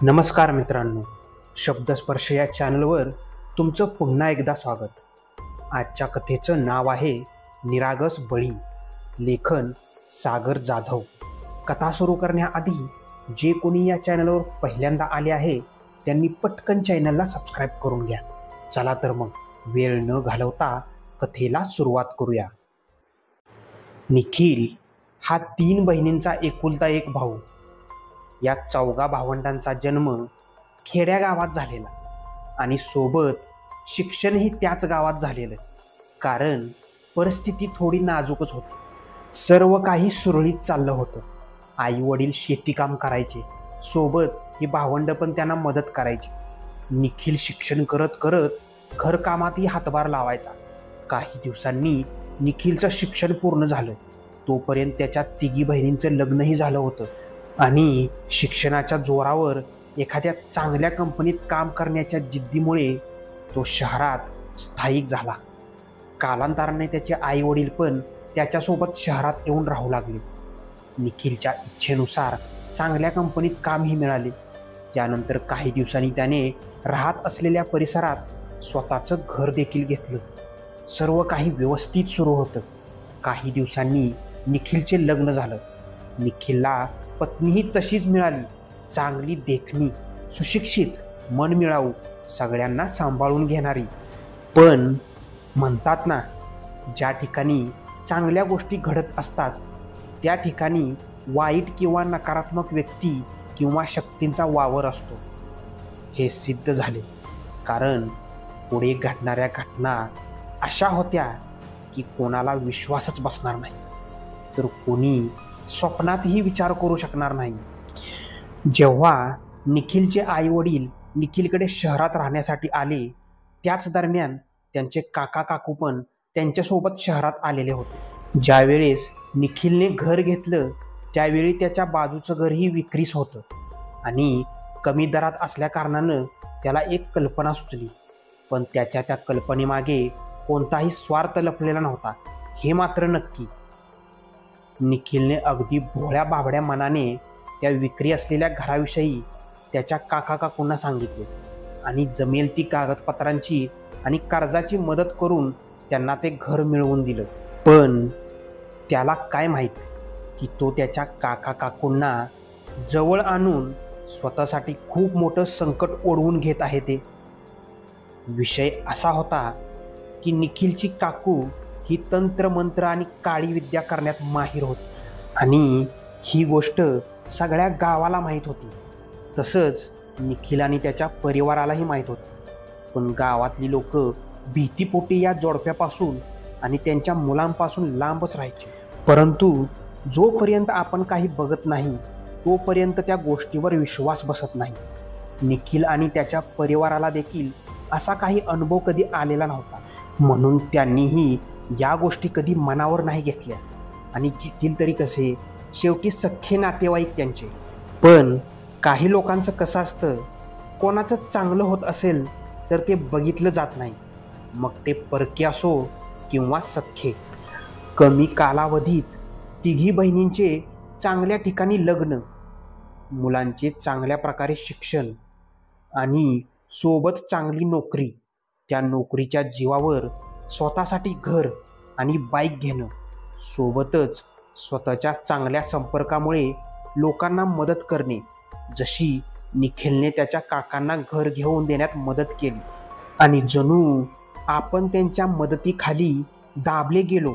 नमस्कार मित्रांनो, शब्दस्पर्श या चॅनलवर तुमचं पुन्हा एकदा स्वागत. आजच्या कथेचं नाव आहे निरागस बळी. लेखन सागर जाधव. कथा सुरू करण्याआधी जे कोणी या चॅनलवर पहिल्यांदा आले आहे त्यांनी पटकन चॅनलला सबस्क्राईब करून घ्या. चला तर मग वेळ न घालवता कथेला सुरुवात करूया. निखिल हा 3 बहिणींचा एकुलता एक भाऊ. या 4 भावंडांचा जन्म खेड्या गावात झालेला आणि सोबत शिक्षणही त्याच गावात झालेलं, कारण परिस्थिती थोडी नाजूकच होती. सर्व काही सुरळीत चाललं होतं. आई वडील शेतीकाम करायचे, सोबत ही भावंड पण त्यांना मदत करायची. निखिल शिक्षण करत करत घरकामातही हातभार लावायचा. काही दिवसांनी निखिलचं शिक्षण पूर्ण झालं. तोपर्यंत त्याच्या 3 बहिणींचं लग्नही झालं होतं आणि शिक्षणाच्या जोरावर एखाद्या चांगल्या कंपनीत काम करण्याच्या जिद्दीमुळे तो शहरात स्थायिक झाला. कालांतराने त्याचे आई वडील पण त्याच्यासोबत शहरात येऊन राहू लागले. निखिलच्या इच्छेनुसार चांगल्या कंपनीत कामही मिळाले. त्यानंतर काही दिवसांनी त्याने राहत असलेल्या परिसरात स्वतःचं घर देखील घेतलं. सर्व काही व्यवस्थित सुरू होतं. काही दिवसांनी निखिलचे लग्न झालं. निखिलला पत्नीही तशीच मिळाली, चांगली देखणी, सुशिक्षित, मनमिळाऊ, सगळ्यांना सांभाळून घेणारी. पण म्हणतात ना, ज्या ठिकाणी चांगल्या गोष्टी घडत असतात त्या ठिकाणी वाईट किंवा नकारात्मक व्यक्ती किंवा शक्तींचा वावर असतो. हे सिद्ध झाले, कारण पुढे घडणाऱ्या घटना अशा होत्या की कोणाला विश्वासच बसणार नाही, तर कोणी स्वप्नातही विचार करू शकणार नाही. जेव्हा निखिलचे आई वडील निखिलकडे शहरात राहण्यासाठी आले, त्याच दरम्यान त्यांचे काका काकू पण त्यांच्यासोबत शहरात आलेले होते. ज्यावेळेस निखिलने घर घेतलं त्यावेळी त्याच्या बाजूचं घरही विक्रीस होतं आणि कमी दरात असल्याकारणानं त्याला एक कल्पना सुचली. पण त्याच्या त्या कल्पनेमागे कोणताही स्वार्थ लपलेला नव्हता, हे मात्र नक्की. निखिलने अगदी भोळ्या बाबड्या मनाने त्या विक्री असलेल्या घराविषयी त्याच्या काका काकूंना सांगितले आणि जमेल ती कागदपत्रांची आणि कर्जाची मदत करून त्यांना ते घर मिळवून दिलं. पण त्याला काय माहीत की तो त्याच्या काका काकूंना जवळ आणून स्वतःसाठी खूप मोठं संकट ओढवून घेत आहे. ते विषय असा होता की निखिलची काकू ही तंत्रमंत्र आणि काळी विद्या करण्यात माहीर होती आणि ही गोष्ट सगळ्या गावाला माहीत होती. तसंच निखिल आणि त्याच्या परिवारालाही माहीत होती. पण गावातली लोक भीतीपोटी या जोडप्यापासून आणि त्यांच्या मुलांपासून लांबच राहायचे. परंतु जोपर्यंत आपण काही बघत नाही तोपर्यंत त्या गोष्टीवर विश्वास बसत नाही. निखिल आणि त्याच्या परिवाराला देखील असा काही अनुभव कधी आलेला नव्हता, म्हणून त्यांनीही या गोष्टी कधी मनावर नाही घेतल्या. आणि घेतील तरी कसे, शेवटी सख्खे नातेवाईक त्यांचे. पण काही लोकांचं कसं असतं, कोणाचं चांगलं होत असेल तर ते बघितलं जात नाही, मग ते परके असो किंवा सख्खे. कमी कालावधीत 3 बहिणींचे चांगल्या ठिकाणी लग्न, मुलांचे चांगल्या प्रकारे शिक्षण आणि सोबत चांगली नोकरी. त्या नोकरीच्या जीवावर स्वतःसाठी घर आणि बाईक घेणं, सोबतच स्वतःच्या चांगल्या संपर्कामुळे लोकांना मदत करणे, जशी निखिलने त्याच्या काकांना घर घेऊन देण्यात मदत केली. आणि जणू आपण त्यांच्या मदतीखाली दाबले गेलो,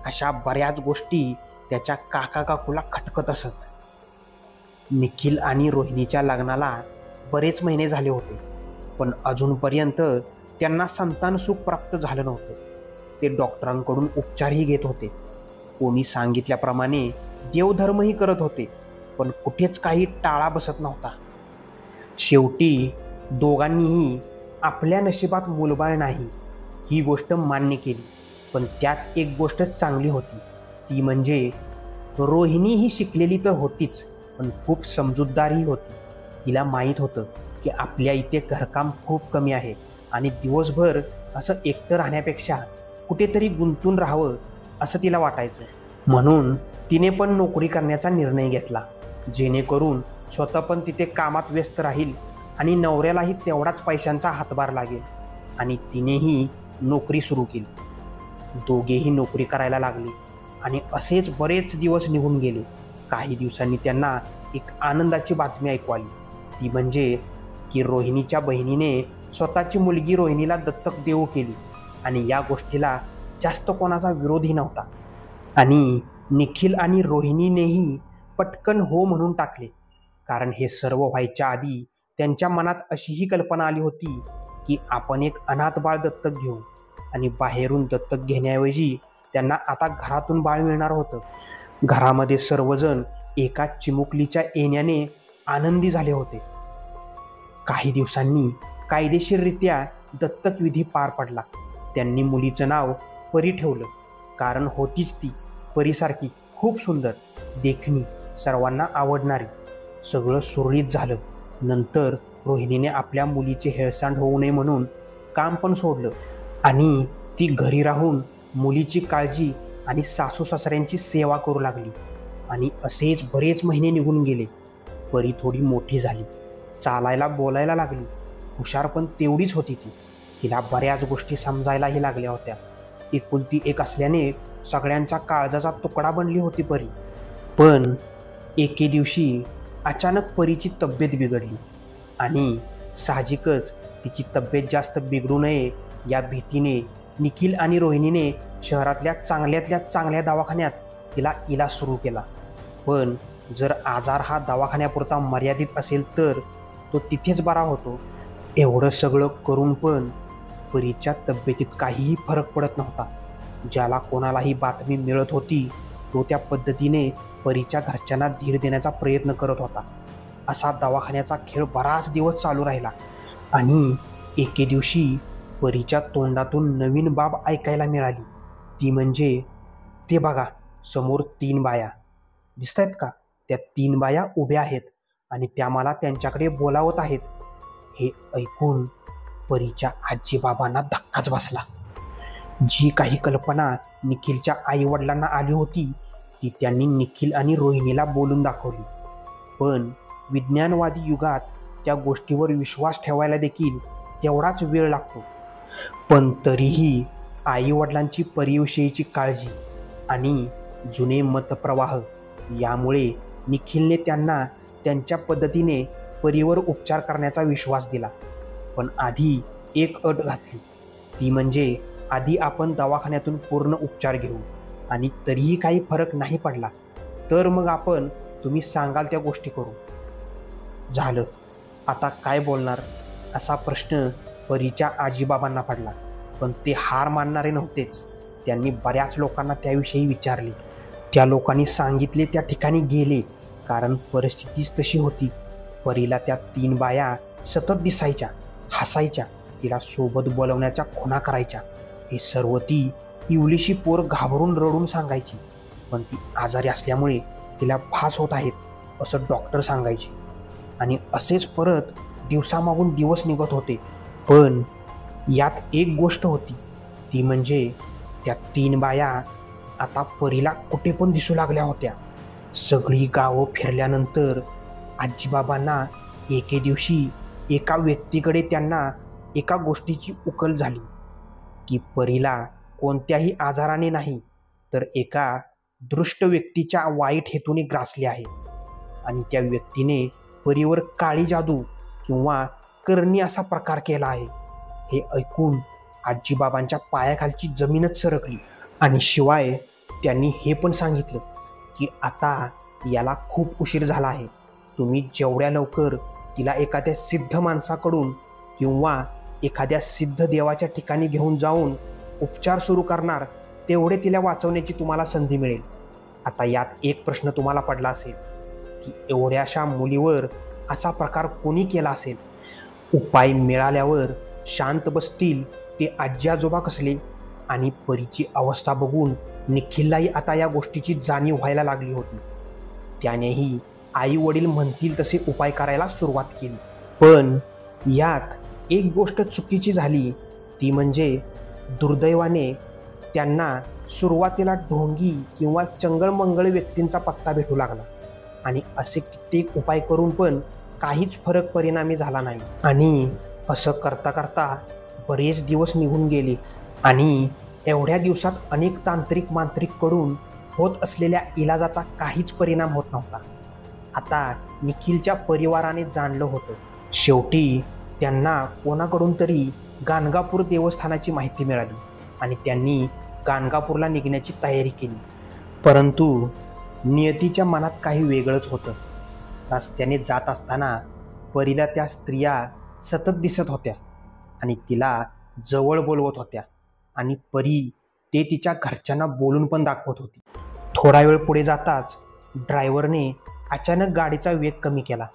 अशा बऱ्याच गोष्टी त्याच्या काका काकूला खटकत असत. निखिल आणि रोहिणीच्या लग्नाला बरेच महिने झाले होते, पण अजूनपर्यंत त्यांना संतान सुख प्राप्त झालं नव्हतं. ते डॉक्टरांकडून उपचारही घेत होते. कोणी सांगितल्याप्रमाणे देवधर्मही करत होते, पण कुठेच काही टाळा बसत नव्हता. शेवटी दोघांनीही आपल्या नशिबात मुलबाळ नाही ही गोष्ट मान्य केली. पण त्यात एक गोष्ट चांगली होती, ती म्हणजे रोहिणी ही शिकलेली तर होतीच, पण खूप समजूतदारही होती. तिला माहीत होतं की आपल्या इथे घरकाम खूप कमी आहे आणि दिवसभर असं एकटं राहण्यापेक्षा कुठेतरी गुंतून राहावं असं तिला वाटायचं. म्हणून तिने पण नोकरी करण्याचा निर्णय घेतला, जेणेकरून स्वतः पण तिथे कामात व्यस्त राहील आणि नवऱ्यालाही तेवढाच पैशांचा हातभार लागेल. आणि तिनेही नोकरी सुरू केली. दोघेही नोकरी करायला लागले आणि असेच बरेच दिवस निघून गेले. काही दिवसांनी त्यांना एक आनंदाची बातमी ऐकू आली. ती म्हणजे की रोहिणीच्या बहिणीने स्वतःची मुलगी रोहिणीला दत्तक देऊ केली. आणि या गोष्टीला जास्त कोणाचा विरोधही नव्हता. आणि निखिल आणि रोहिणीनेही पटकन हो म्हणून टाकले. कारण हे सर्व व्हायच्या आधी त्यांच्या मनात अशीही कल्पना आली होती की आपण एक अनाथ बाळ दत्तक घेऊ. आणि बाहेरून दत्तक घेण्याऐवजी त्यांना आता घरातून बाळ मिळणार होतं. घरामध्ये सर्वजण एका चिमुकलीच्या येण्याने आनंदी झाले होते. काही दिवसांनी कायदेशीररित्या दत्तक विधी पार पडला. त्यांनी मुलीचं नाव परी ठेवलं. कारण होतीच ती परीसारखी खूप सुंदर, देखणी, सर्वांना आवडणारी. सगळं सुरळीत झालं. नंतर रोहिणीने आपल्या मुलीचे हेळसांड होऊ नये म्हणून काम पण सोडलं आणि ती घरी राहून मुलीची काळजी आणि सासू सासऱ्यांची सेवा करू लागली. आणि असेच बरेच महिने निघून गेले. परी थोडी मोठी झाली, चालायला बोलायला लागली. हुशार पण तेवढीच होती ती. तिला बऱ्याच गोष्टी समजायलाही लागल्या होत्या. एकुलती एक असल्याने सगळ्यांचा काळजाचा तुकडा बनली होती परी. पण एके दिवशी अचानक परीची तब्येत बिघडली. आणि साहजिकच तिची तब्येत जास्त बिघडू नये या भीतीने निखिल आणि रोहिणीने शहरातल्या चांगल्यातल्या चांगल्या दवाखान्यात तिला इलाज सुरू केला. पण जर आजार हा दवाखान्यापुरता मर्यादित असेल तर तो तिथेच बरा होतो. एवढं सगळं करून पण परीच्या तब्येतीत काहीही फरक पडत नव्हता. ज्याला कोणालाही बातमी मिळत होती तो त्या पद्धतीने परीच्या घरच्यांना धीर देण्याचा प्रयत्न करत होता. असा दवाखान्याचा खेळ बराच दिवस चालू राहिला. आणि एके दिवशी परीच्या तोंडातून नवीन बाब ऐकायला मिळाली. ती म्हणजे, ते बघा समोर 3 बाया दिसत आहेत का? त्या 3 बाया उभ्या आहेत आणि त्या मला त्यांच्याकडे बोलावत आहेत. हे ऐकून परीच्या आजीबाबांना धक्काच बसला. जी काही कल्पना निखिलच्या आईवडिलांना आली होती ती त्यांनी निखिल आणि रोहिणीला बोलून दाखवली. पण विज्ञानवादी युगात त्या गोष्टीवर विश्वास ठेवायला देखील तेवढाच वेळ लागतो. पण तरीही आईवडिलांची परीविषयीची काळजी आणि जुने मतप्रवाह यामुळे निखिलने त्यांना त्यांच्या पद्धतीने परीवर उपचार करण्याचा विश्वास दिला. पण आधी एक अट घातली. ती म्हणजे आधी आपण दवाखान्यातून पूर्ण उपचार घेऊ आणि तरीही काही फरक नाही पडला तर मग आपण तुम्ही सांगाल त्या गोष्टी करू. झालं, आता काय बोलणार असा प्रश्न परीच्या आजीबाबांना पडला. पण ते हार मानणारे नव्हतेच. त्यांनी बऱ्याच लोकांना त्याविषयी विचारले. त्या लोकांनी सांगितले त्या ठिकाणी गेले. कारण परिस्थितीच तशी होती. परीला त्या 3 बाया सतत दिसायच्या, हसायच्या, तिला सोबत बोलवण्याच्या खुणा करायच्या. हे सर्व ती इवलीशी पोर घाबरून रडून सांगायची. पण ती आजारी असल्यामुळे तिला भास होत आहेत असं डॉक्टर सांगायचे. आणि असेच परत दिवसामागून दिवस निघत होते. पण यात एक गोष्ट होती. ती म्हणजे त्या 3 बाया आता परीला कुठे पण दिसू लागल्या होत्या. सगळी गावं फिरल्यानंतर आजीबाबांना एके दिवशी एका व्यक्तीकडे त्यांना एका गोष्टीची उकल झाली की परीला कोणत्याही आजाराने नाही तर एका दृष्ट व्यक्तीच्या वाईट हेतूने ग्रासले आहे. आणि त्या व्यक्तीने परीवर काळी जादू किंवा करणी असा प्रकार केला आहे. हे ऐकून आजीबाबांच्या पायाखालची जमीनच सरकली. आणि शिवाय त्यांनी हे पण सांगितलं की आता याला खूप उशीर झाला आहे. तुम्ही जेवढ्या लवकर तिला एखाद्या सिद्ध माणसाकडून किंवा एखाद्या सिद्ध देवाच्या ठिकाणी घेऊन जाऊन उपचार सुरू करणार तेवढे तिला वाचवण्याची तुम्हाला संधी मिळेल. आता यात एक प्रश्न तुम्हाला पडला असेल की एवढ्याशा मुलीवर असा प्रकार कोणी केला असेल? उपाय मिळाल्यावर शांत बसतील ते आजी आजोबा कसले? आणि परीची अवस्था बघून निखिललाही आता या गोष्टीची जाणीव व्हायला लागली होती. त्यानेही आई वडील म्हणतील तसे उपाय करायला सुरुवात केली. पण यात एक गोष्ट चुकीची झाली. ती म्हणजे दुर्दैवाने त्यांना सुरुवातीला ढोंगी किंवा चंगळमंगळ व्यक्तींचा पत्ता भेटू लागला. आणि असे कित्येक उपाय करून पण काहीच फरक परिणामी झाला नाही. आणि असं करता करता बरेच दिवस निघून गेले आणि एवढ्या दिवसात अनेक तांत्रिक मांत्रिककडून होत असलेल्या इलाजाचा काहीच परिणाम होत नव्हता. आता निखिलच्या परिवाराने जाणलं होतं. शेवटी त्यांना कोणाकडून तरी गाणगापूर देवस्थानाची माहिती मिळाली आणि त्यांनी गाणगापूरला निघण्याची तयारी केली. परंतु नियतीच्या मनात काही वेगळंच होतं. रस्त्याने जात असताना परीला त्या स्त्रिया सतत दिसत होत्या आणि तिला जवळ बोलवत होत्या आणि परी ते तिच्या घरच्यांना बोलून पण दाखवत होती. थोडा वेळ पुढे जाताच ड्रायव्हरने अचानक गाडीचा वेग कमी केला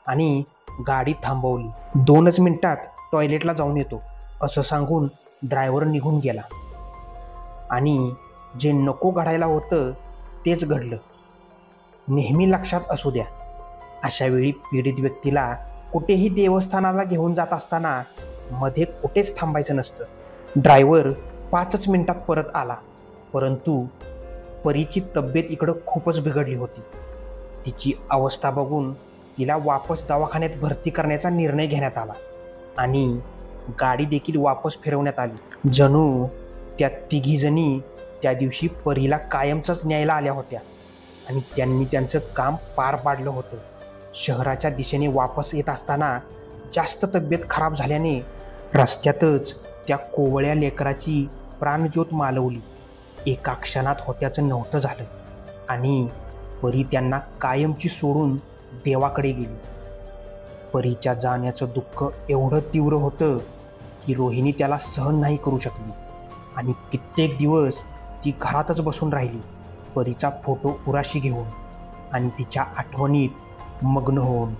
आणि गाडी थांबवली. 2च मिनिटात टॉयलेटला जाऊन येतो असं सांगून ड्रायव्हर निघून गेला आणि जे नको घडायला होतं तेच घडलं. नेहमी लक्षात असू द्या, अशा वेळी पीडित व्यक्तीला कुठेही देवस्थानाला घेऊन जात असताना मध्ये कुठेच थांबायचं नसतं. ड्रायव्हर 5च मिनिटात परत आला, परंतु परीची तब्येत इकडं खूपच बिघडली होती. तिची अवस्था बघून तिला वापस दवाखान्यात भरती करण्याचा निर्णय घेण्यात आला आणि गाडी देखील वापस फिरवण्यात आली. जणू त्या तिघीजणी त्या दिवशी परीला कायमचंच न्यायला आल्या होत्या आणि त्यांनी त्यांचं काम पार पाडलं होतं. शहराच्या दिशेने वापस येत असताना जास्त तब्येत खराब झाल्याने रस्त्यातच त्या कोवळ्या लेकराची प्राणज्योत मालवली. एका क्षणात होत्याचं नव्हतं झालं आणि परी त्यांना कायमची सोडून देवाकडे गेली. परीच्या जाण्याचं दुःख एवढं तीव्र होतं की रोहिणी त्याला सहन नाही करू शकली आणि कित्येक दिवस ती घरातच बसून राहिली, परीचा फोटो उराशी घेऊन आणि तिच्या आठवणीत मग्न होऊन.